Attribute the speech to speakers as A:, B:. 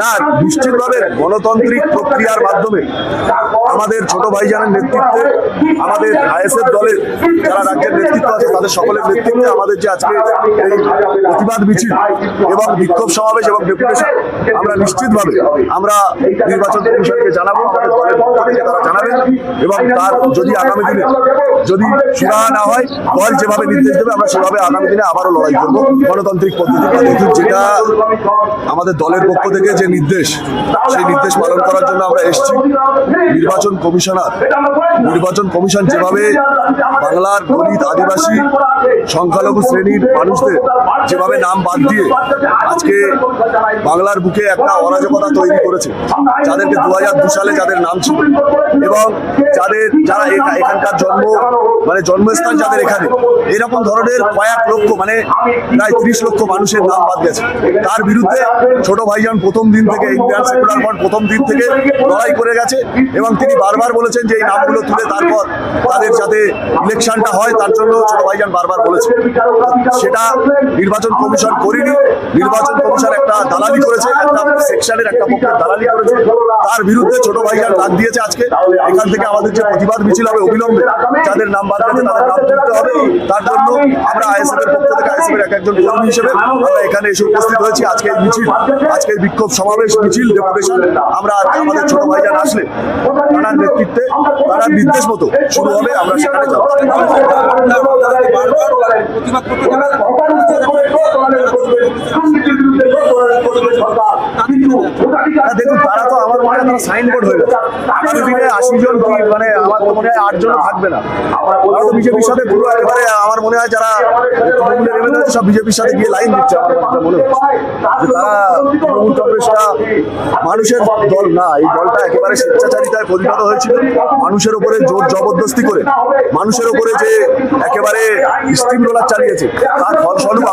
A: না, নিশ্চিতভাবে গণতান্ত্রিক প্রক্রিয়ার মাধ্যমে আমাদের ছোট ভাইজানের নেতৃত্বে, আমাদের আইএসএফ দলের যারা রাজ্যের নেতৃত্ব আছে তাদের সকলের নেতৃত্বে আমাদের যে আজকে এই প্রতিবাদ মিছিল এবং বিক্ষোভ সমাবেশ এবং ডেপুটেশন, আমরা নিশ্চিতভাবে আমরা নির্বাচন কমিশনকে জানাবো, তাদের দলের পক্ষ থেকে তারা জানাবেন এবং তার যদি আগামী দিনে যদি সুরাহা না হয়, দল যেভাবে নির্দেশ দেবে আমরা সেভাবে আগামী দিনে আবারও লড়াই করবো গণতান্ত্রিক পদ্ধতিতে। যেটা আমাদের দলের পক্ষ থেকে যে নির্দেশ, সেই নির্দেশ পালন করার জন্য আমরা এসেছি। নির্বাচন কমিশন যেভাবে বাংলার দলিত, আদিবাসী, সংখ্যালঘু শ্রেণীর মানুষদের যেভাবে নাম বাদ দিয়ে আজকে বাংলার বুকে একটা অরাজকতা তৈরি করেছে, যাদেরকে 2002 সালে যাদের নাম ছিল এবং যারা এখানকার জন্মস্থান যাদের এখানে, এরকম ধরনের কয়েক লক্ষ প্রায় 30 লক্ষ মানুষের নাম বাদ গেছে। তার বিরুদ্ধে ছোট ভাইজান প্রথম দিন থেকে, ইন্ডিয়ান সেকুলার ফ্রন্ট প্রথম দিন থেকে লড়াই করে গেছে এবং তিনি বারবার বলেছেন যে এই নামগুলো তুলে তারপর তাদের যাতে ইলেকশনটা হয় তার জন্য ছোট ভাইজান বারবার বলেছে। সেটা নির্বাচন কমিশন করেনি। নির্বাচন কমিশন একটা দালালি করেছে, একটা সেকশনের একটা পক্ষের দালালি করেছে। তার বিরুদ্ধে ছোট ভাইজান ডাক দিয়েছে আজকে এখান থেকে আমাদের যে প্রতিবাদ মিছিল হবে অবিলম্বে যাদের নাম বাদ গেছে তাদের নাম তুলতে হবে। তার জন্য আমরা আইএসএফ এর পক্ষ থেকে, আইএসএফ এর একজন কর্মী হিসেবে আমরা এখানে এসে উপস্থিত হয়েছি। আজকে এই মিছিল, আজকে বিক্ষোভ সমাবেশ, মিছিল, ডেপুটেশন আমরা আমাদের ছোট ভাইজান আসলে তার নেতৃত্বে, তার নির্দেশ মতো শুরু হবে। আমরা সেখানে যাবো। দেখুন, তারা তো আমার মনে হয় সাইনবোর্ড হয়ে গেছে। আগামী দিনে 80 জন কি আমার তো মনে হয় 8 জন থাকবে না। তারা তো বিজেপির সাথে পুরো একেবারে আমার মনে হয় যারা তৃণমূলের এমএলএ আছে সব বিজেপির সাথে গিয়ে লাইন দিচ্ছে। আমার মনে হচ্ছে যে তারা তৃণমূল কংগ্রেসটা মানুষের দল না, এই দলটা একেবারে স্বেচ্ছাচারিতায় পরিণত হয়েছিল। মানুষের উপরে জোর জবরদস্তি করে, মানুষের উপরে যে একেবারে স্টিম রোলার চালিয়েছে, তার ফলস্বরূপ